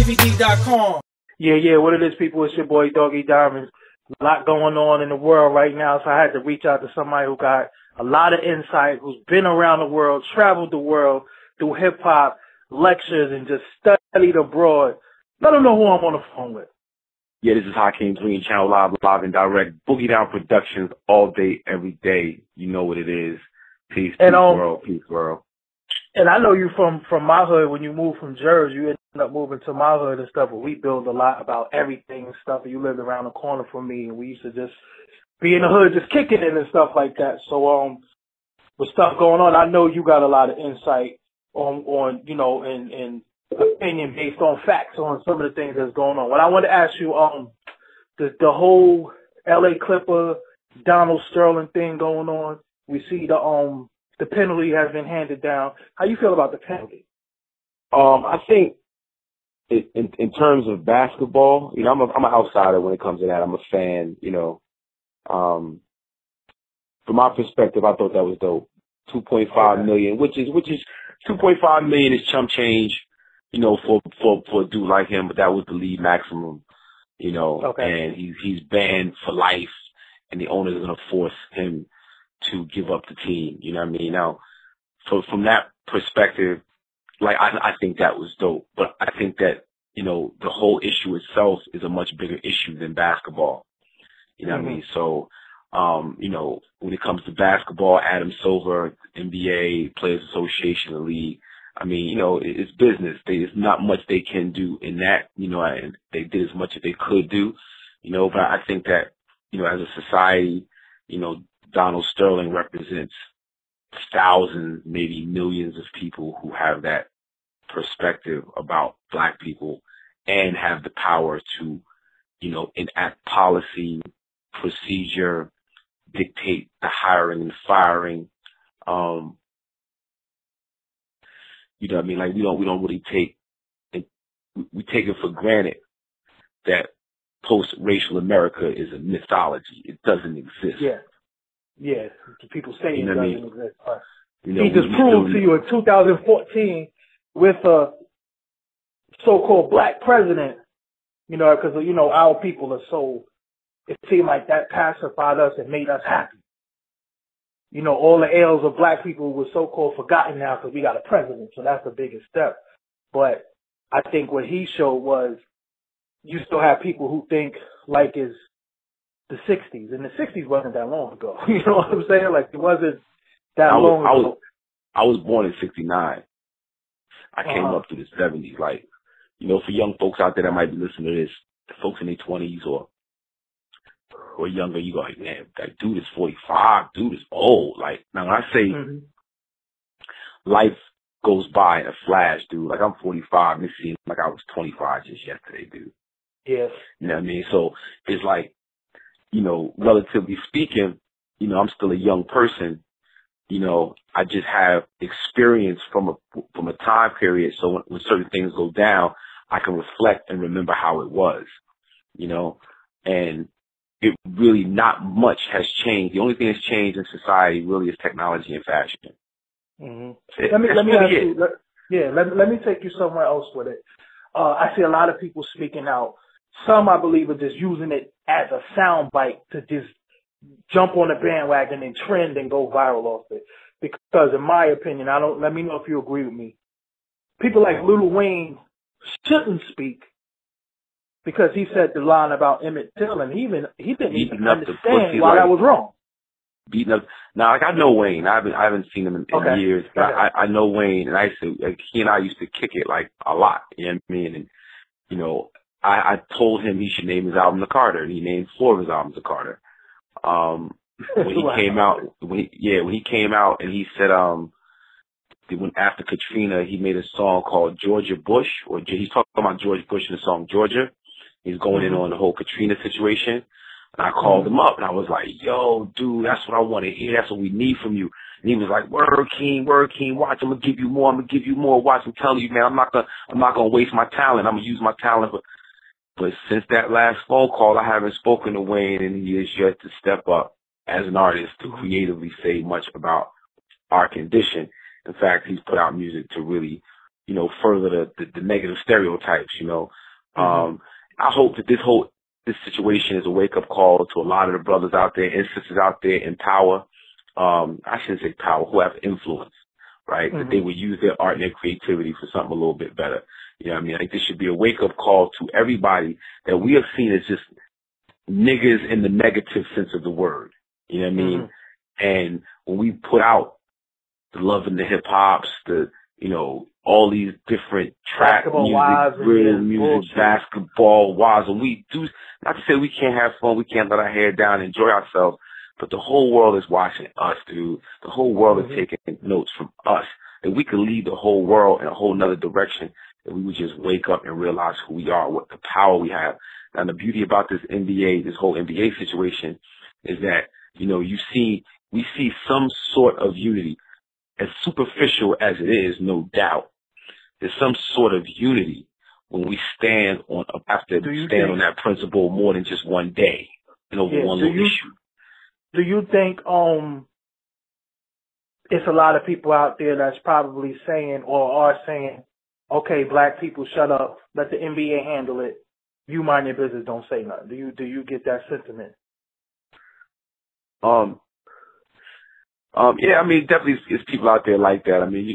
DVD.com. Yeah, what it is, people, it's your boy Doggy Diamonds. A lot going on in the world right now, so I had to reach out to somebody who got a lot of insight, who's been around the world, traveled the world through hip-hop, lectures, and just studied abroad. Let them know who I'm on the phone with. Yeah, this is Hakim, Green Channel Live and Direct. Boogie Down Productions all day, every day. You know what it is. Peace, world, peace, world. And I know you from my hood. When you moved from Jersey, you ended up moving to my hood and stuff, but we build a lot about everything and stuff. And you lived around the corner from me, and we used to just be in the hood just kicking it and stuff like that. So, with stuff going on, I know you got a lot of insight on you know, and opinion based on facts on some of the things that's going on. What I want to ask you, the whole LA Clipper, Donald Sterling thing going on. We see the penalty has been handed down. How you feel about the penalty? I think in terms of basketball, you know, I'm an outsider when it comes to that. I'm a fan, you know. From my perspective, I thought that was dope. 2.5 million, which is 2.5 million is chump change, you know, for a dude like him, but that was the league maximum, you know. Okay. And he's banned for life, and the owner is going to force him to give up the team. You know what I mean? Now, so from that perspective, like, I think that was dope. But I think that, you know, the whole issue itself is a much bigger issue than basketball. You know what I mean? So, you know, when it comes to basketball, Adam Silver, NBA, Players Association, the league, I mean, you know, it's business. There's not much they can do in that, you know, and they did as much as they could do, you know, but I think that, you know, as a society, you know, Donald Sterling represents thousands, maybe millions of people who have that perspective about black people and have the power to, you know, enact policy, procedure, dictate the hiring and firing. You know what I mean? Like, we don't really we take it for granted that post-racial America is a mythology. It doesn't exist. Yeah, people say you know it doesn't exist. You know, he just proved to you in 2014 with a so-called black president, you know, because, you know, our people are so, it seemed like that pacified us and made us happy. You know, all the ills of black people were so-called forgotten now because we got a president, so that's the biggest step. But I think what he showed was you still have people who think like it's the 60s, and the 60s wasn't that long ago. You know what I'm saying? Like, it wasn't that long ago. I was born in 69. I came up through the 70s. Like, you know, for young folks out there that might be listening to this, the folks in their 20s or younger, you go like, man, that dude is 45. Dude is old. Like, now when I say life goes by in a flash, dude, like, I'm 45 and it seems like I was 25 just yesterday, dude. Yes. You know what I mean? So it's like, you know, relatively speaking, you know, I'm still a young person. You know, I just have experience from a time period. So when certain things go down, I can reflect and remember how it was, you know, and it really not much has changed. The only thing that's changed in society really is technology and fashion. Let me ask you, let me take you somewhere else with it. I see a lot of people speaking out. Some, I believe, are just using it as a soundbite to just jump on the bandwagon and trend and go viral off it. Because in my opinion, let me know if you agree with me. People like Lil Wayne shouldn't speak because he said the line about Emmett Till, and he didn't even understand why that was wrong. Beating up. Now, like, I know Wayne. I haven't seen him in years, but I know Wayne, and I used to, like, he and I used to kick it like a lot. You know what I mean? And, you know, I told him he should name his album The Carter, and he named 4 of his albums The Carter. When he came out, when he came out and he said, when after Katrina, he made a song called Georgia Bush, or he's talking about George Bush in the song Georgia. He's going in on the whole Katrina situation. And I called him up and I was like, yo, dude, that's what I want to hear. That's what we need from you. And he was like, word King, watch, I'm going to give you more. Watch, I'm telling you, man, I'm not going to waste my talent. I'm going to use my talent. But since that last phone call, I haven't spoken to Wayne, and he has yet to step up as an artist to creatively say much about our condition. In fact, he's put out music to really, further the negative stereotypes, I hope that this situation is a wake up call to a lot of the brothers out there and sisters out there in power. I shouldn't say power, who have influence, right? That they would use their art and their creativity for something a little bit better. You know what I mean? Like, this should be a wake up call to everybody that we are seen as just niggas in the negative sense of the word. You know what I mean? And when we put out the love in the hip hops, all these different trap music, real music, basketball, wives, and we do, not to say we can't have fun, we can't let our hair down, enjoy ourselves, but the whole world is watching us, dude. The whole world is taking notes from us. And we could lead the whole world in a whole nother direction if we would just wake up and realize who we are, what the power we have. Now, the beauty about this whole NBA situation is that, we see some sort of unity, as superficial as it is, no doubt. There's some sort of unity when we stand on that principle more than just one day and over one little issue. Do you think it's a lot of people out there that's probably saying or are saying, okay, black people, shut up, let the NBA handle it, you mind your business, don't say nothing? Do you get that sentiment? Yeah, I mean, definitely it's people out there like that. I mean,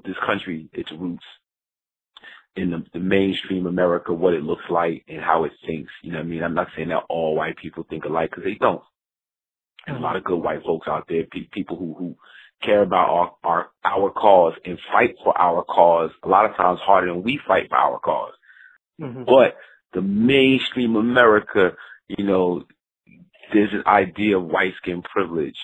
this country, its roots in the mainstream America, what it looks like and how it thinks. You know what I mean? I'm not saying that all white people think alike, because they don't. There's a lot of good white folks out there, people who care about our cause and fight for our cause a lot of times harder than we fight for our cause. But the mainstream America, there's this idea of white skin privilege,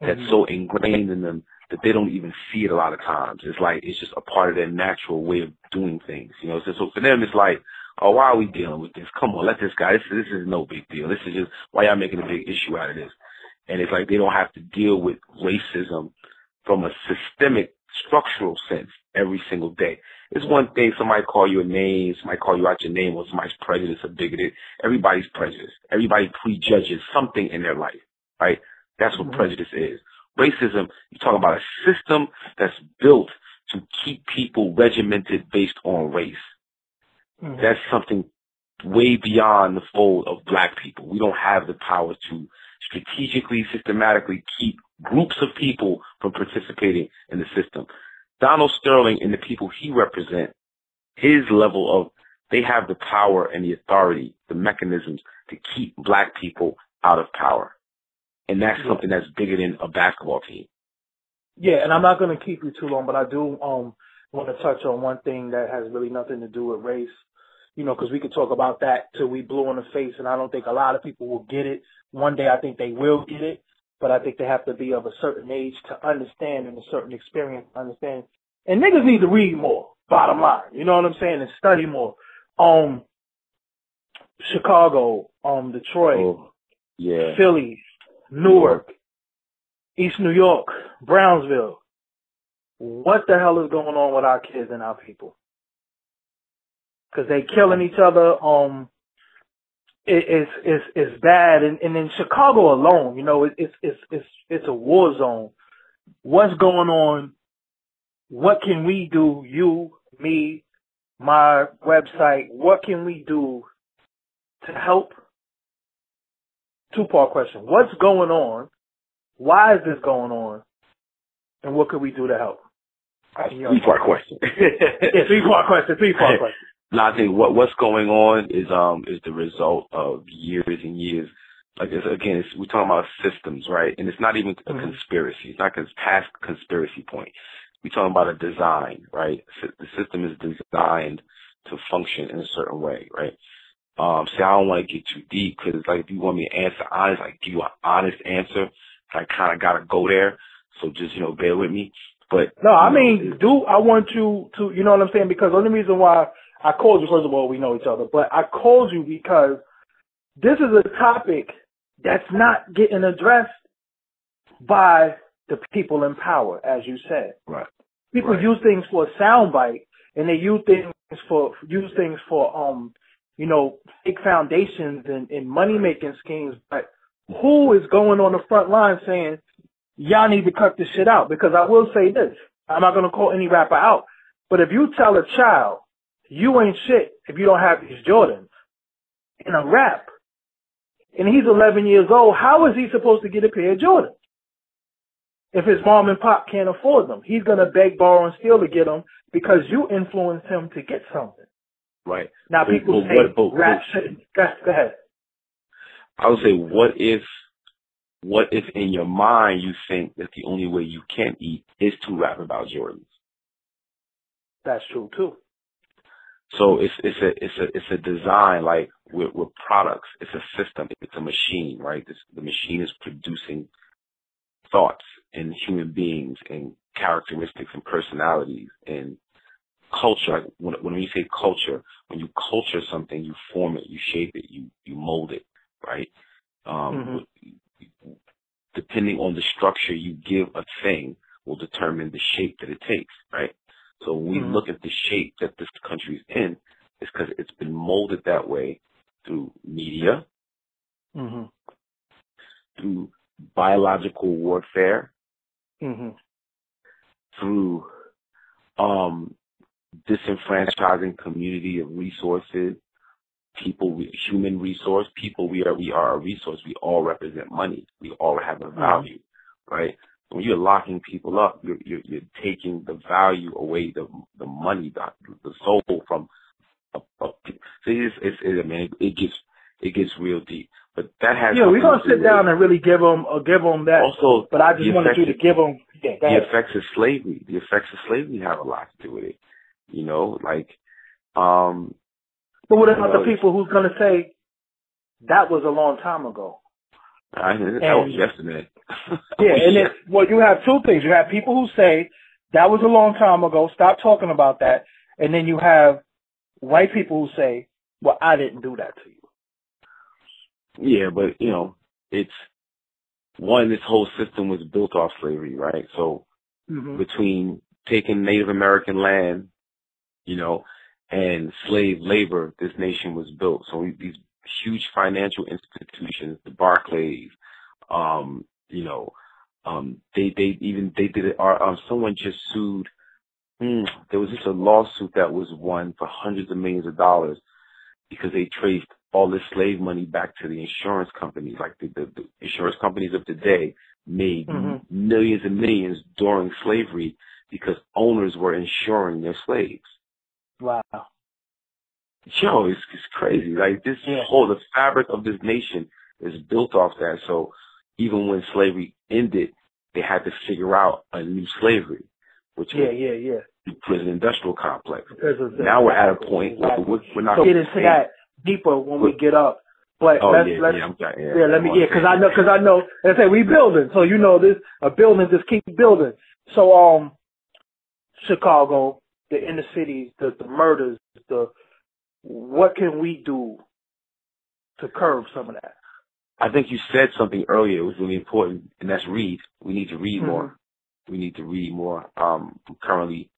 that's so ingrained in them that they don't even see it a lot of times. It's like, it's just a part of their natural way of doing things, So for them, it's like, oh, why are we dealing with this? Come on, let this guy, this is no big deal. This is just, why y'all making a big issue out of this? And it's like they don't have to deal with racism from a systemic, structural sense every single day. It's one thing somebody call you a name, somebody call you out your name, or somebody's prejudiced or bigoted. Everybody's prejudiced. Everybody prejudges something in their life, right? That's what prejudice is. Racism, you're talking about a system that's built to keep people regimented based on race. That's something way beyond the fold of black people. We don't have the power to strategically, systematically keep groups of people from participating in the system. Donald Sterling and the people he represents, his level of, they have the power and the authority, the mechanisms to keep black people out of power. And that's something that's bigger than a basketball team. Yeah, and I'm not going to keep you too long, but I do want to touch on one thing that has really nothing to do with race, because we could talk about that till we blue in the face, and I don't think a lot of people will get it. One day I think they will get it, but I think they have to be of a certain age to understand and a certain experience to understand. And niggas need to read more, bottom line. You know what I'm saying? And study more. Chicago, Detroit, Philly, Newark, East New York, Brownsville. What the hell is going on with our kids and our people? Because they killing each other. It's bad. And in Chicago alone, it's a war zone. What's going on? What can we do? You, me, my website. What can we do to help? Two-part question. What's going on? Why is this going on? And what could we do to help? Three-part question. Yeah, three-part question. No, I think what's going on is the result of years and years. Like, we're talking about systems, right? And it's not even a conspiracy. It's not past conspiracy point. We're talking about a design, right? The system is designed to function in a certain way, right? See, I don't want to get too deep, because like, if you want me to answer honest, like give you an honest answer, I kind of got to go there. So just, bear with me. But no, I want you to, you know what I'm saying? Because the only reason why I called you, first of all, we know each other, but I called you because this is a topic that's not getting addressed by the people in power, as you said. Right. People use things for a soundbite, and they use things for fake foundations and money making schemes. But who is going on the front line saying y'all need to cut this shit out? Because I will say this: I'm not going to call any rapper out. But if you tell a child, you ain't shit if you don't have these Jordans in a rap, and he's 11 years old, how is he supposed to get a pair of Jordans? If his mom and pop can't afford them, he's going to beg, borrow, and steal to get them because you influenced him to get something. Right. Now people say rap shit. Go ahead. I would say, what if in your mind you think that the only way you can eat is to rap about Jordans? That's true too. So it's a design, like with products. It's a system. It's a machine, right? The machine is producing thoughts and human beings and characteristics and personalities and culture. When you say culture, when you culture something, you form it, you shape it, you mold it, right? Depending on the structure you give a thing will determine the shape that it takes, right? So when we look at the shape that this country is in, it's because it's been molded that way through media, through biological warfare, through disenfranchising community of resources, human resource. People, we are a resource. We all represent money. We all have a value, right? When you're locking people up, you're taking the value away, the money, the soul from. See, it gets real deep. But that has. Yeah, we're gonna sit down and really give them that. Also, but I just wanted you to give them the effects of slavery. The effects of slavery have a lot to do with it. You know, like. But what about the people who's gonna say that was a long time ago? That was yesterday. Yeah, and you have two things. You have people who say that was a long time ago. Stop talking about that. And then you have white people who say, "Well, I didn't do that to you." Yeah, but it's one. This whole system was built off slavery, right? So between taking Native American land, and slave labor, this nation was built. So these huge financial institutions, the Barclays, they did it. Someone just sued. There was just a lawsuit that was won for hundreds of millions of dollars because they traced all this slave money back to the insurance companies. Like the insurance companies of today made millions and millions during slavery because owners were insuring their slaves. Wow. Yo, it's crazy. Like the fabric of this nation is built off that. So even when slavery ended, they had to figure out a new slavery, which was the prison industrial complex. Now we're at a point where we're not. So get into that deeper when we get up. But let me because I know. Let's say we building, so this a building just keep building. So Chicago, the inner cities, the murders, what can we do to curb some of that? I think you said something earlier. It was really important, and that's read. We need to read more. We need to read more. I'm currently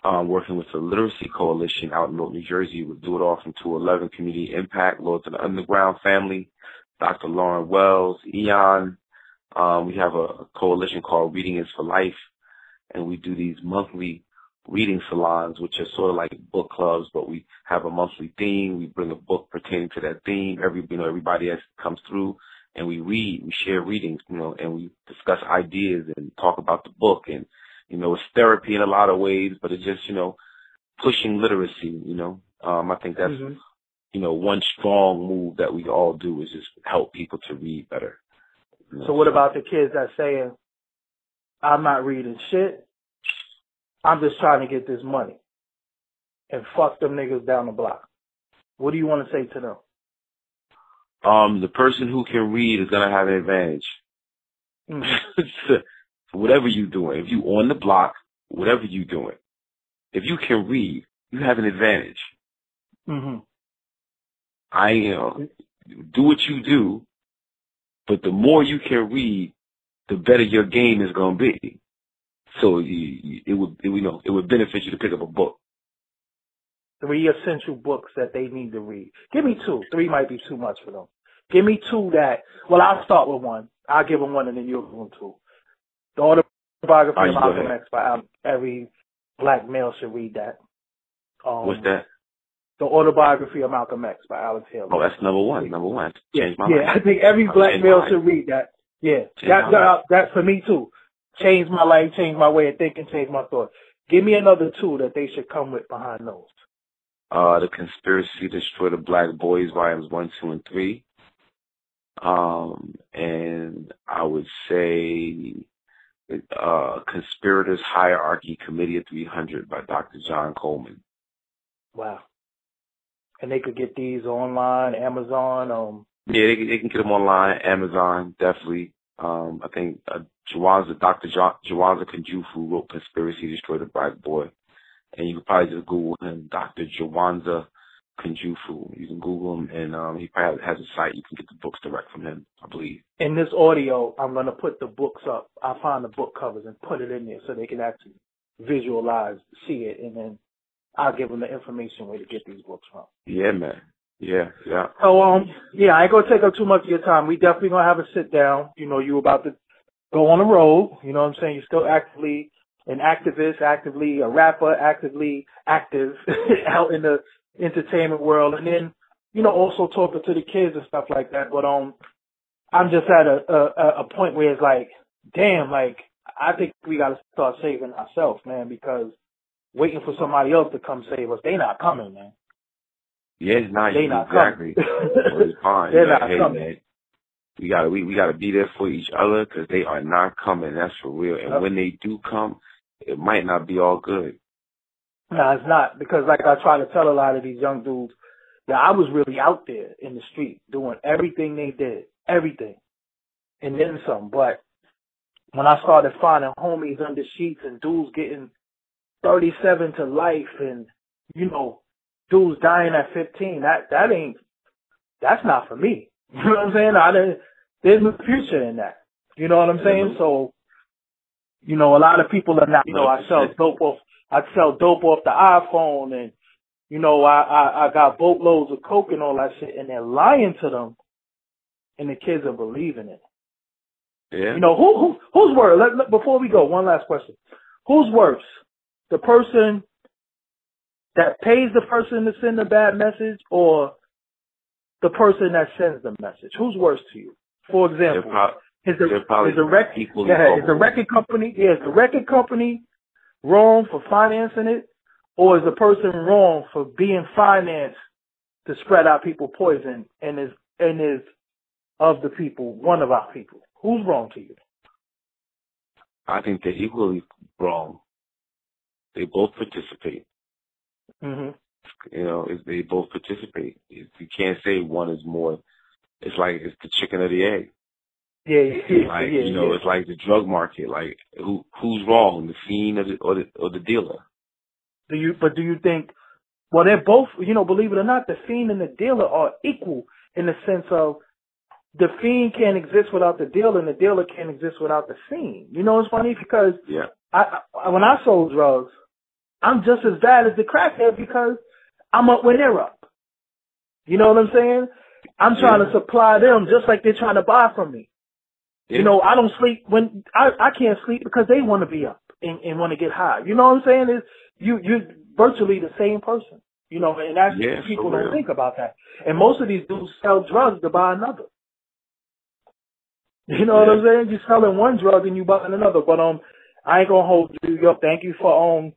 working with the Literacy Coalition out in North New Jersey. We'll do it all from 211 Community Impact, Lords of the Underground Family, Dr. Lauren Wells, Eon. We have a coalition called Reading is for Life, and we do these monthly reading salons, which are sort of like book clubs, but we have a monthly theme. We bring a book pertaining to that theme. Everybody else comes through, and we read. We share readings, and we discuss ideas and talk about the book. And it's therapy in a lot of ways, but it's just pushing literacy. I think that's one strong move that we all do is just help people to read better. So what about the kids that saying, "I'm not reading shit. I'm just trying to get this money and fuck them niggas down the block"? What do you want to say to them? The person who can read is going to have an advantage. So whatever you're doing, if you on the block, whatever you're doing, if you can read, you have an advantage. Do what you do, but the more you can read, the better your game is going to be. So it would benefit you to pick up a book. 3 essential books that they need to read. Give me 2. 3 might be too much for them. Give me 2 I'll start with 1. I'll give them 1 and then you'll give them 2. The Biography All of right, go Malcolm ahead. X by every black male should read that. What's that? The Autobiography of Malcolm X by Alex Haley. Oh, that's number one. Number one. Changed my Yeah, life. I think every black male should read that. Yeah, that's for me too. Changed my life, changed my way of thinking, changed my thoughts. Give me another two that they should come with behind those. The Conspiracy to Destroy the Black Boys, volumes 1, 2, and 3. And I would say Conspirators Hierarchy Committee of 300 by Dr. John Coleman. Wow. And they could get these online, Amazon. Yeah, they can get them online, Amazon, definitely. I think Dr. Jawanza Kunjufu wrote Conspiracy to Destroy the Black Boy. And you can probably just Google him, Dr. Jawanza Kunjufu. You can Google him, and he probably has a site. You can get the books direct from him, I believe. In this audio, I'm going to put the books up. I'll find the book covers and put it in there so they can actually visualize, see it, and then I'll give them the information where to get these books from. Yeah, man. Yeah. So, I ain't going to take up too much of your time. We definitely going to have a sit down. You know, you about to go on the road. You know what I'm saying? You're still actively an activist, actively a rapper, actively active out in the entertainment world. And then, you know, also talking to the kids and stuff like that. But, I'm just at a point where it's like, damn, like, I think we got to start saving ourselves, man, because waiting for somebody else to come save us, they not coming, man. Yeah, it's not they not exactly. It's fine. They're not coming. Man, we gotta be there for each other because they are not coming. That's for real. And when they do come, it might not be all good. No, it's not, because like I try to tell a lot of these young dudes that I was really out there in the street doing everything they did, everything, and then some. But when I started finding homies under sheets and dudes getting 37 to life and, you know, dudes dying at 15, that's not for me. You know what I'm saying? There's no future in that. You know what I'm saying? So, you know, a lot of people are not, you know, I sell dope off the iPhone, and, you know, I got boatloads of coke and all that shit, and they're lying to them, and the kids are believing it. Yeah. You know, who's worse? Before we go, one last question. Who's worse? The person that pays the person to send a bad message, or the person that sends the message? Who's worse to you? For example, is the record company wrong for financing it, or is the person wrong for being financed to spread out people poison and is of the people one of our people? Who's wrong to you? I think they're equally wrong. They both participate. Mm-hmm. You know, they both participate. You can't say one is more. It's like it's the chicken or the egg. It's like the drug market. Like who's wrong, the fiend or the dealer? Do you think? Well, they're both. You know, believe it or not, the fiend and the dealer are equal in the sense of the fiend can't exist without the dealer, and the dealer can't exist without the fiend. You know, it's funny because when I sold drugs, I'm just as bad as the crackhead because I'm up when they're up. You know what I'm saying? I'm trying to supply them just like they're trying to buy from me. Yeah. You know, I don't sleep when I can't sleep because they want to be up and want to get high. You know what I'm saying? You're virtually the same person. You know, and that's people don't think about that. And most of these dudes sell drugs to buy another. You know what I'm saying? You're selling one drug and you buying another. But I ain't gonna hold you up. Thank you for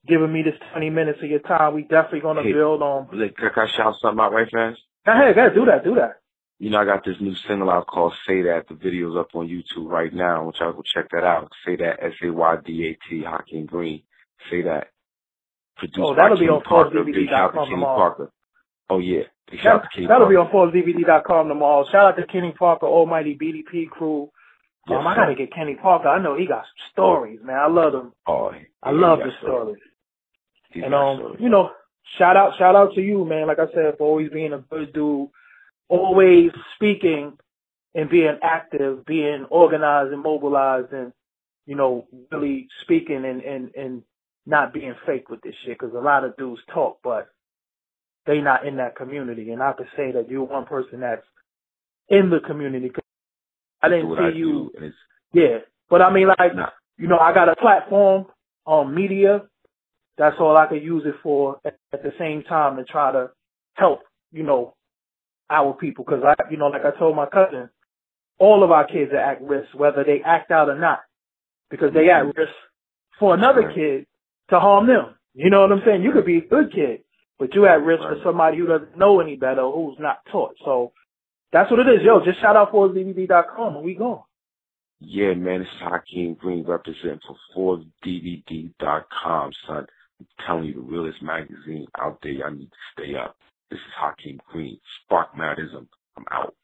giving me this 20 minutes of your time. We definitely gonna build on. Can I shout something out right fast? Go ahead, do that. You know, I got this new single out called Say That. The video's up on YouTube right now, which I will check that out. Say That, SAYDAT, Hakim Green. Say That. Produced that'll by be Kenny on Parker. Big shout out to Kenny Parker. Oh, yeah. Big shout out to Kenny That'll Parker. be on ForceDVD.com tomorrow. Shout out to Kenny Parker, Almighty BDP crew. Yes, I gotta get Kenny Parker. I know he got some stories, man. I love him. Oh, I love the stories. And you know, shout out to you, man. Like I said, for always being a good dude, always speaking and being active, being organized and mobilized, and you know, really speaking and not being fake with this shit. Because a lot of dudes talk, but they not in that community. And I could say that you're one person that's in the community. I didn't see you. Yeah, but I mean, like I got a platform on media. That's all I could use it for at the same time to try to help, our people. Because like I told my cousin, all of our kids are at risk, whether they act out or not, because they at risk for another kid to harm them. You know what I'm saying? You could be a good kid, but you at risk for somebody who doesn't know any better, who's not taught. So that's what it is. Yo, just shout out for DVD.com and we gone. Yeah, man, this is Hakim Green representing for DVD.com, son. I'm telling you, the realest magazine out there. Y'all need to stay up. This is Hakim Green. Spark Madism. I'm out.